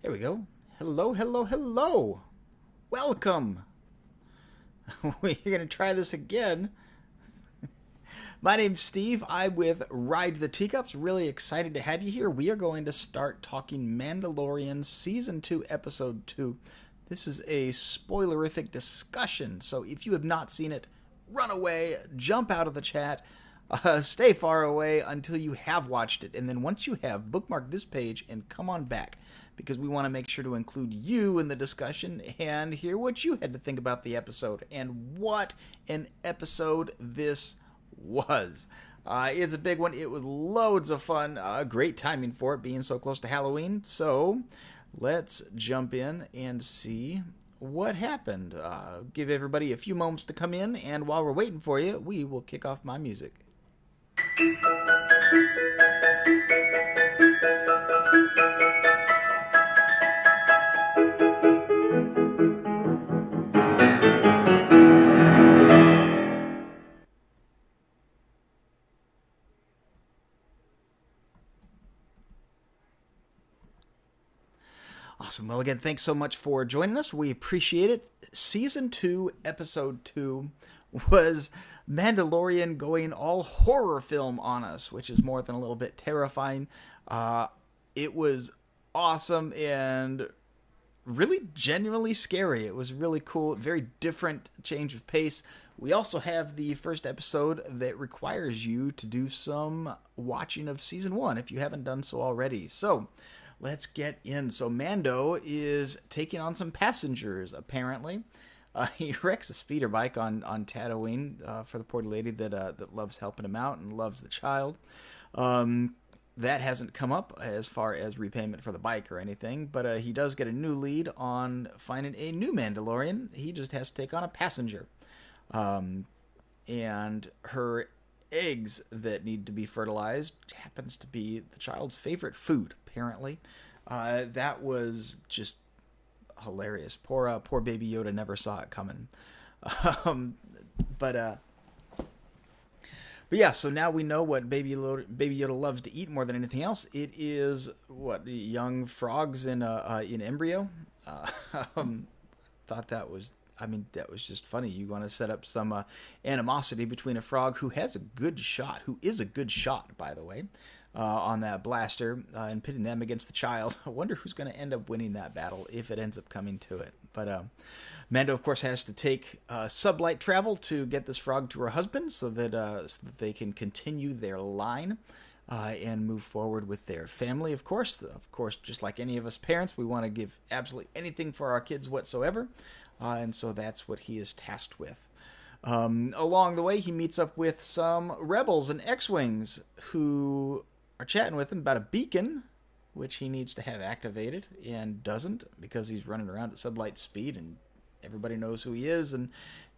There we go. Hello, hello, hello. Welcome. We're going to try this again. My name's Steve. I'm with Ride the Teacups. Really excited to have you here. We are going to start talking Mandalorian Season 2, Episode 2. This is a spoilerific discussion, so if you have not seen it, run away, jump out of the chat, stay far away until you have watched it. And then once you have, bookmark this page and come on back, because we want to make sure to include you in the discussion and hear what you had to think about the episode. And what an episode this was. It's a big one. It was loads of fun. Great timing for it being so close to Halloween. So let's jump in and see what happened. Give everybody a few moments to come in, and while we're waiting for you, we will kick off my music. Awesome. Well, again, thanks so much for joining us. We appreciate it. Season 2, Episode 2 was Mandalorian going all horror film on us, which is more than a little bit terrifying. It was awesome and really genuinely scary. It was really cool. Very different change of pace. We also have the first episode that requires you to do some watching of Season 1 if you haven't done so already. So let's get in. So Mando is taking on some passengers, apparently. He wrecks a speeder bike on Tatooine for the poor lady that loves helping him out and loves the child. That hasn't come up as far as repayment for the bike or anything, but he does get a new lead on finding a new Mandalorian. He just has to take on a passenger. And her eggs that need to be fertilized happens to be the child's favorite food, apparently. That was just hilarious. Poor baby Yoda never saw it coming. But yeah, so now we know what baby Yoda loves to eat more than anything else. It is young frogs in embryo. Thought that was just funny. You want to set up some animosity between a frog who is a good shot, by the way, on that blaster, and pitting them against the child. I wonder who's going to end up winning that battle if it ends up coming to it. But Mando, of course, has to take sublight travel to get this frog to her husband so that they can continue their line and move forward with their family. Of course, just like any of us parents, we want to give absolutely anything for our kids whatsoever. And so that's what he is tasked with. Along the way, he meets up with some rebels and X-Wings who are chatting with him about a beacon, which he needs to have activated and doesn't because he's running around at sublight speed and everybody knows who he is, and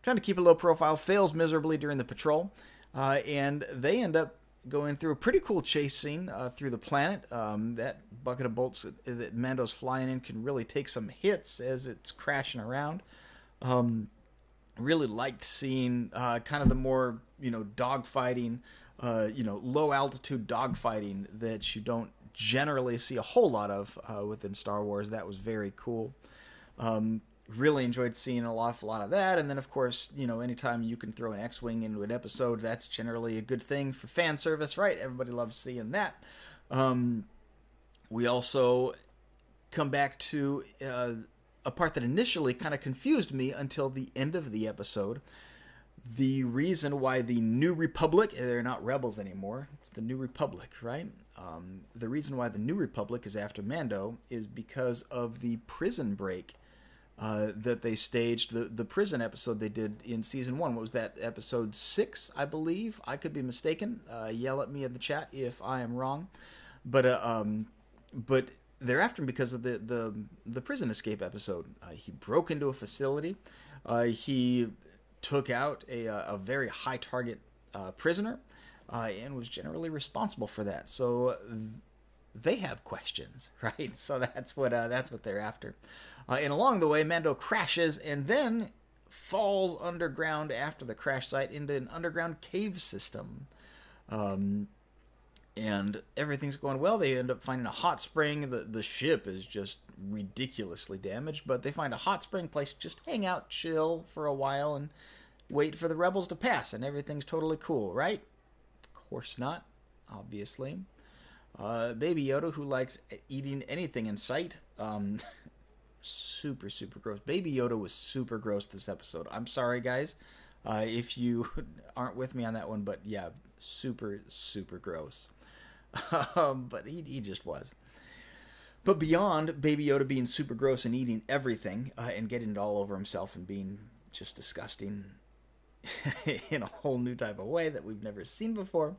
trying to keep a low profile, fails miserably during the patrol. And they end up going through a pretty cool chase scene through the planet. That bucket of bolts that Mando's flying in can really take some hits as it's crashing around. Really liked seeing kind of the more, dogfighting, low altitude dogfighting that you don't generally see a whole lot of within Star Wars. That was very cool. Really enjoyed seeing a lot of that. And then, of course, anytime you can throw an X-Wing into an episode, that's generally a good thing for fan service, right? Everybody loves seeing that. We also come back to a part that initially kind of confused me until the end of the episode. The reason why the New Republic, they're not rebels anymore, it's the New Republic, right? The reason why the New Republic is after Mando is because of the prison break that they staged, the prison episode they did in Season 1. What was that, Episode 6, I believe? I could be mistaken. Yell at me in the chat if I am wrong. But they're after him because of the prison escape episode. He broke into a facility. He took out a very high target prisoner and was generally responsible for that. So they have questions, right? So that's what they're after. And along the way, Mando crashes and then falls underground after the crash site into an underground cave system. And everything's going well. They end up finding a hot spring. The ship is just ridiculously damaged, but they find a hot spring place, just hang out, chill for a while, and wait for the rebels to pass, and everything's totally cool, right? Of course not, obviously. Baby Yoda, who likes eating anything in sight, super, super gross. Baby Yoda was super gross this episode. I'm sorry, guys, if you aren't with me on that one, but yeah, super, super gross. But he just was. But beyond Baby Yoda being super gross and eating everything and getting it all over himself and being just disgusting in a whole new type of way that we've never seen before,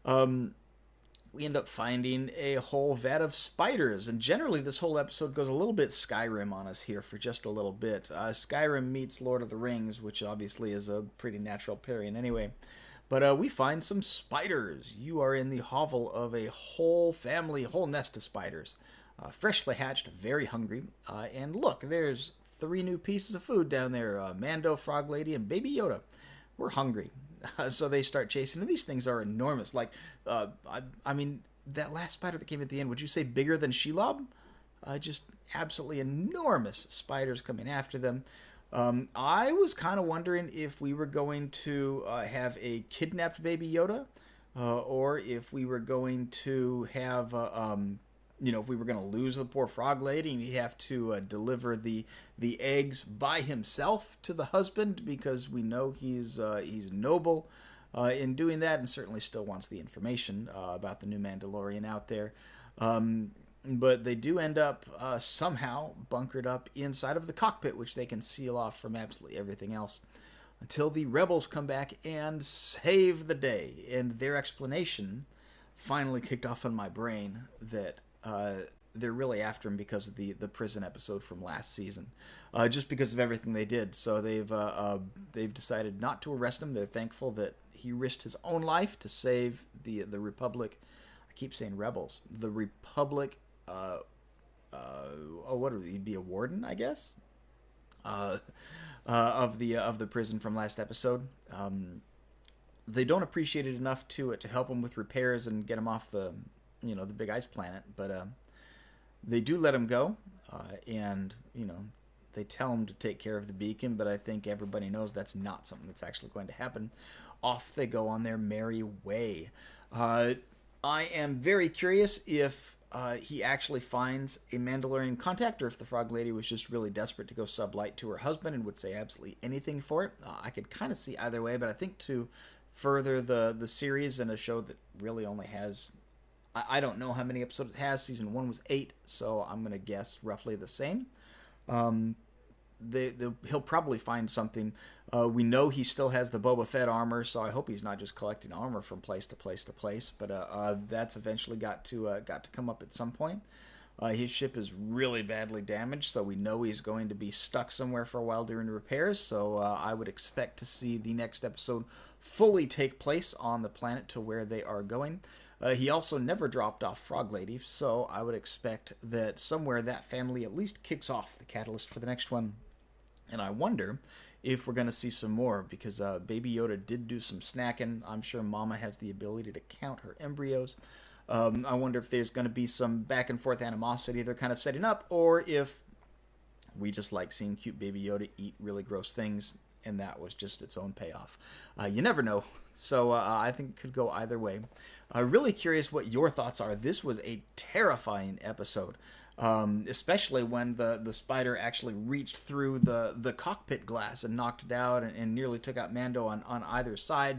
we end up finding a whole vat of spiders. And generally, this whole episode goes a little bit Skyrim on us here for just a little bit. Skyrim meets Lord of the Rings, which obviously is a pretty natural pairing anyway. But we find some spiders. You are in the hovel of a whole family, whole nest of spiders. Freshly hatched, very hungry. And look, there's 3 new pieces of food down there. Mando, Frog Lady, and Baby Yoda. We're hungry. So they start chasing. And these things are enormous. Like, I mean, that last spider that came at the end, would you say bigger than Shelob? Just absolutely enormous spiders coming after them. I was kind of wondering if we were going to have a kidnapped Baby Yoda, or if we were going to have, if we were going to lose the poor frog lady and he'd have to deliver the eggs by himself to the husband, because we know he's noble in doing that, and certainly still wants the information about the new Mandalorian out there. But they do end up somehow bunkered up inside of the cockpit, which they can seal off from absolutely everything else, until the rebels come back and save the day. And their explanation finally kicked off in my brain that they're really after him because of the prison episode from last season, just because of everything they did. So they've decided not to arrest him. They're thankful that he risked his own life to save the Republic. I keep saying rebels. The Republic. What would he be, a warden, I guess? Of the prison from last episode. They don't appreciate it enough to help him with repairs and get him off the big ice planet, but they do let him go, and they tell him to take care of the beacon, but I think everybody knows that's not something that's actually going to happen. Off they go on their merry way. I am very curious if he actually finds a Mandalorian contact, or if the Frog Lady was just really desperate to go sublight to her husband and would say absolutely anything for it. I could kind of see either way, but I think to further the series in a show that really only has, I don't know how many episodes it has. Season 1 was 8, so I'm going to guess roughly the same. He'll probably find something. We know he still has the Boba Fett armor, so I hope he's not just collecting armor from place to place to place. But that's eventually got to come up at some point. His ship is really badly damaged, so we know he's going to be stuck somewhere for a while during repairs. So I would expect to see the next episode fully take place on the planet to where they are going. He also never dropped off Frog Lady, so I would expect that somewhere that family at least kicks off the catalyst for the next one. And I wonder if we're going to see some more, because Baby Yoda did do some snacking. I'm sure Mama has the ability to count her embryos. I wonder if there's going to be some back and forth animosity they're kind of setting up, or if we just like seeing cute Baby Yoda eat really gross things, and that was just its own payoff. You never know. So I think it could go either way. Really curious what your thoughts are. This was a terrifying episode, especially when the spider actually reached through the cockpit glass and knocked it out and nearly took out Mando on either side.